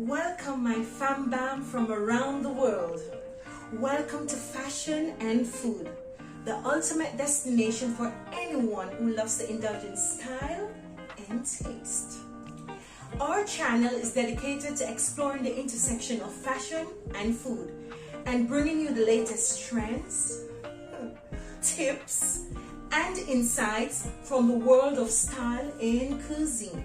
Welcome my fam bam from around the world. Welcome to Fashion and Food, the ultimate destination for anyone who loves to indulge in style and taste. Our channel is dedicated to exploring the intersection of fashion and food and bringing you the latest trends, tips, and insights from the world of style and cuisine.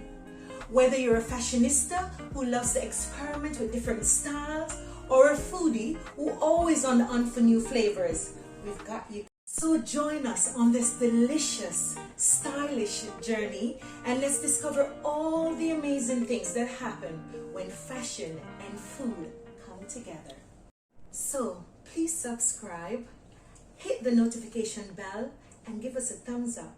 Whether you're a fashionista who loves to experiment with different styles or a foodie who always on the hunt for new flavors, we've got you. So join us on this delicious, stylish journey and let's discover all the amazing things that happen when fashion and food come together. So please subscribe, hit the notification bell, and give us a thumbs up.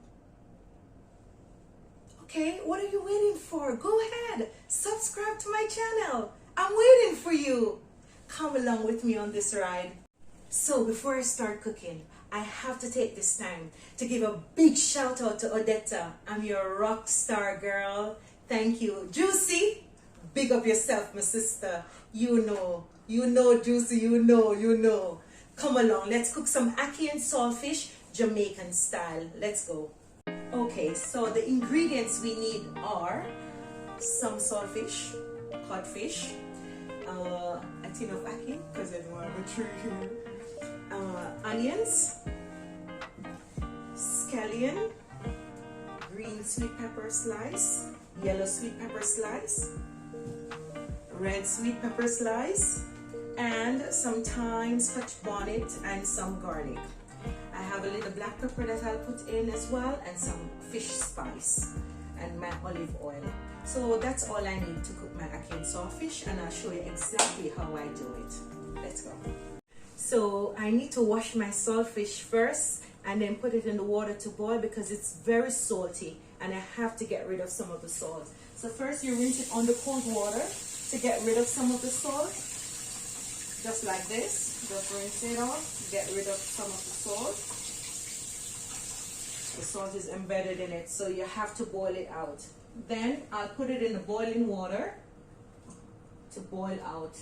Okay, what are you waiting for? Go ahead, subscribe to my channel. I'm waiting for you. Come along with me on this ride. So before I start cooking, I have to take this time to give a big shout out to Odetta. I'm your rock star girl. Thank you. Juicy, big up yourself, my sister. You know, Juicy, you know. Come along, let's cook some ackee and saltfish, Jamaican style. Let's go. Okay, so the ingredients we need are some saltfish, codfish, a tin of ackee, because I don't have a tree here, onions, scallion, green sweet pepper slice, yellow sweet pepper slice, red sweet pepper slice, and some thyme, scotch bonnet, and some garlic. I have a little black pepper that I'll put in as well, and some fish spice and my olive oil. So that's all I need to cook my ackee and saltfish, and I'll show you exactly how I do it. Let's go. So I need to wash my saltfish first and then put it in the water to boil because it's very salty and I have to get rid of some of the salt. So first you rinse it under cold water to get rid of some of the salt. Just like this, just rinse it off, get rid of some of the salt. The salt is embedded in it, so you have to boil it out. Then I'll put it in the boiling water to boil out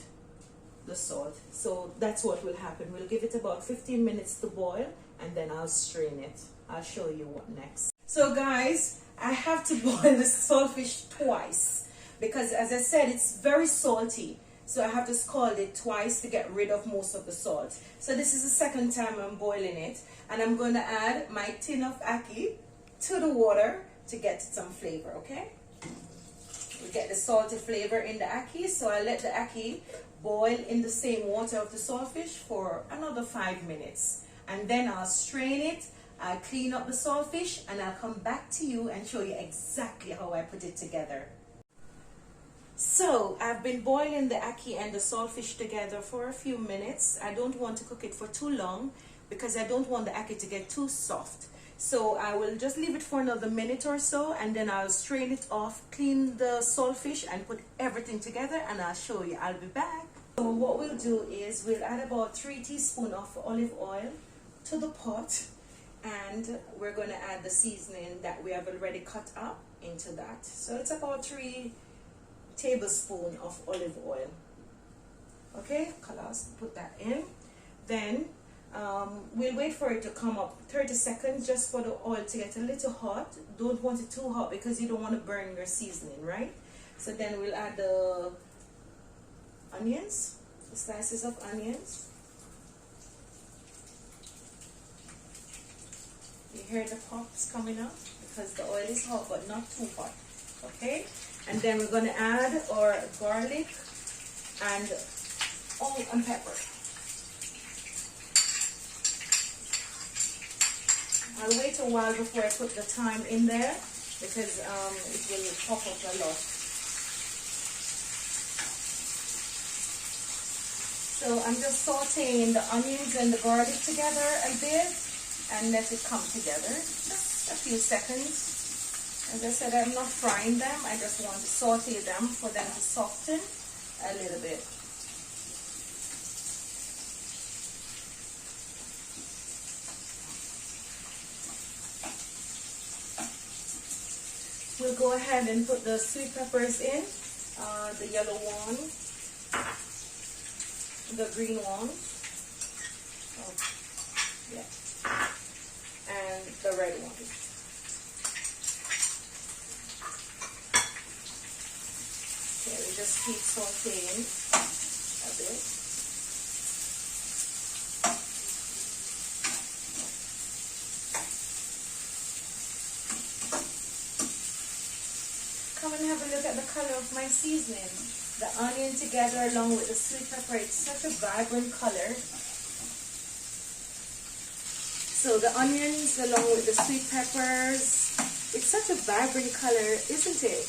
the salt. So that's what will happen. We'll give it about 15 minutes to boil and then I'll strain it. I'll show you what next. So guys, I have to boil the saltfish twice because as I said, it's very salty. So I have to scald it twice to get rid of most of the salt. So this is the second time I'm boiling it. And I'm going to add my tin of ackee to the water to get some flavor, okay? We get the salty flavor in the ackee. So I let the ackee boil in the same water of the saltfish for another 5 minutes. And then I'll strain it, I'll clean up the saltfish, and I'll come back to you and show you exactly how I put it together. So I've been boiling the ackee and the saltfish together for a few minutes. I don't want to cook it for too long because I don't want the ackee to get too soft. So I will just leave it for another minute or so and then I'll strain it off, clean the saltfish and put everything together and I'll show you. I'll be back. So what we'll do is we'll add about 3 teaspoons of olive oil to the pot and we're going to add the seasoning that we have already cut up into that. So it's about 3 tablespoons of olive oil. Okay, colors, put that in. Then we'll wait for it to come up 30 seconds just for the oil to get a little hot. Don't want it too hot because you don't want to burn your seasoning, right? So then we'll add the onions, the slices of onions. You hear the pops coming up because the oil is hot but not too hot. Okay, and then we're going to add our garlic and salt and pepper. I'll wait a while before I put the thyme in there because it will pop up a lot. So I'm just sauteing the onions and the garlic together a bit and let it come together. Just a few seconds. As I said, I'm not frying them. I just want to saute them for them to soften a little bit. We'll go ahead and put the sweet peppers in, the yellow one, the green one. Oh, yeah. And the red one. Okay, we just keep sauteing a bit. Come and have a look at the color of my seasoning. The onion together along with the sweet pepper, it's such a vibrant color. So the onions along with the sweet peppers, it's such a vibrant color, isn't it?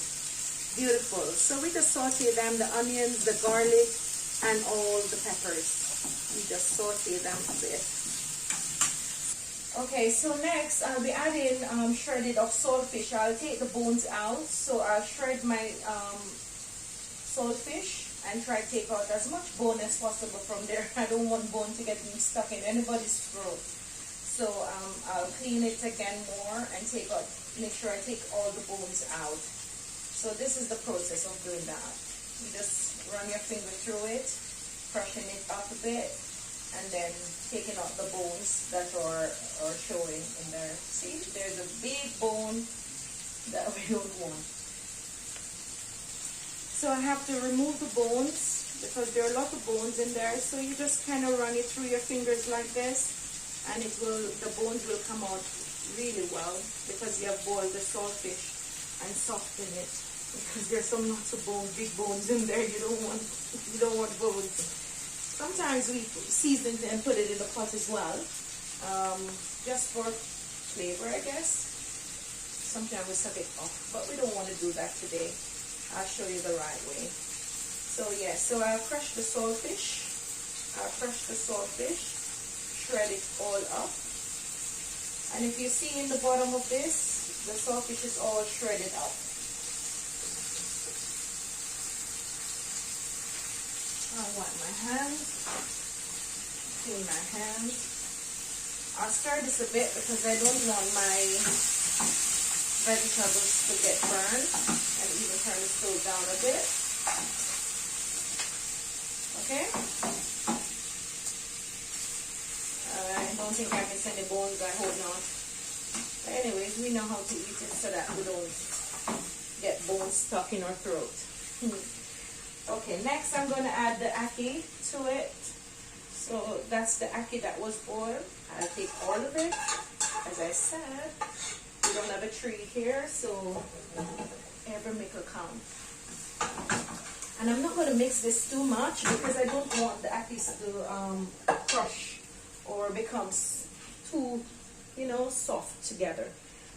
Beautiful. So we just saute them, the onions, the garlic, and all the peppers. We just saute them a bit. Okay, so next I'll be adding shredded of saltfish. I'll take the bones out, so I'll shred my saltfish and try to take out as much bone as possible from there. I don't want bone to get stuck in anybody's throat. So I'll clean it again more and make sure I take all the bones out. So this is the process of doing that. You just run your finger through it, crushing it up a bit, and then taking out the bones that are showing in there. See, there's a big bone that we don't want. So I have to remove the bones because there are a lot of bones in there. So you just kind of run it through your fingers like this, and the bones will come out really well because you have boiled the saltfish and softened it. Because there's some lots of big bones in there. You don't want bones. Sometimes we season it and put it in the pot as well, just for flavor, I guess. Sometimes we suck it off, but we don't want to do that today. I'll show you the right way. So yeah, so I'll crush the saltfish. Shred it all up. And if you see in the bottom of this, the saltfish is all shredded up. I'll wipe my hands, clean my hands. I'll stir this a bit because I don't want my vegetables to get burned, and even turn the stove down a bit. Okay? I don't think I miss any bones, I hope not. But anyways, we know how to eat it so that we don't get bones stuck in our throat. Okay, next I'm going to add the ackee to it. So that's the ackee that was boiled. I'll take all of it. As I said, we don't have a tree here, so every meal counts. And I'm not going to mix this too much because I don't want the ackees to crush or become too, soft together.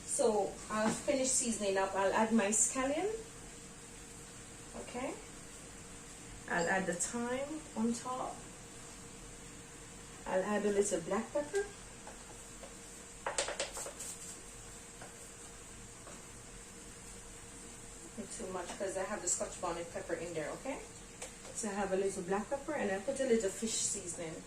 So I'll finish seasoning up. I'll add my scallion. Okay. I'll add the thyme on top. I'll add a little black pepper. Not too much because I have the scotch bonnet pepper in there, okay? So I have a little black pepper and I put a little fish seasoning.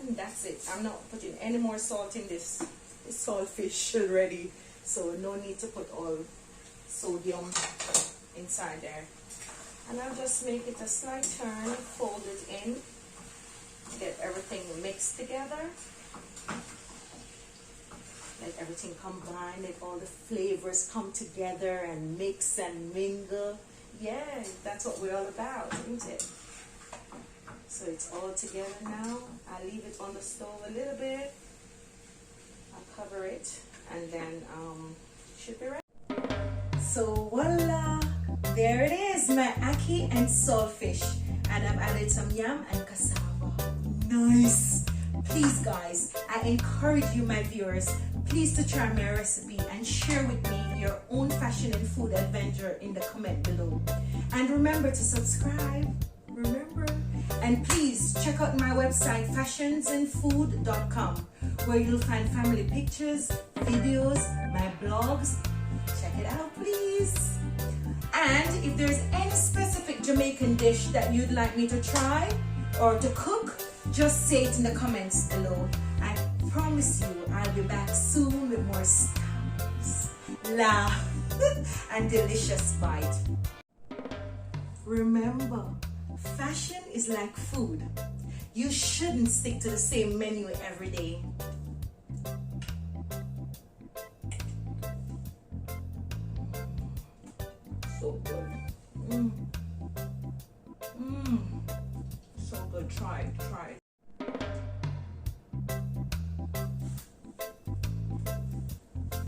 And that's it. I'm not putting any more salt in this. It's saltfish already, so no need to put all sodium inside there. And I'll just make it a slight turn, fold it in, get everything mixed together. Let everything combine, let all the flavors come together and mix and mingle. Yeah, that's what we're all about, isn't it? So it's all together now. I'll leave it on the stove a little bit. I'll cover it and then it should be ready. So voila! There it is, my ackee and saltfish. And I've added some yam and cassava. Nice! Please guys, I encourage you, my viewers, please to try my recipe and share with me your own fashion and food adventure in the comment below. And remember to subscribe, remember. And please check out my website fashionsandfood.com, where you'll find family pictures, videos, my blogs. Check it out, please. And if there's any specific Jamaican dish that you'd like me to try or to cook, just say it in the comments below. I promise you I'll be back soon with more styles, laugh, and delicious bite. Remember, fashion is like food. You shouldn't stick to the same menu every day. So good. So good. Try it.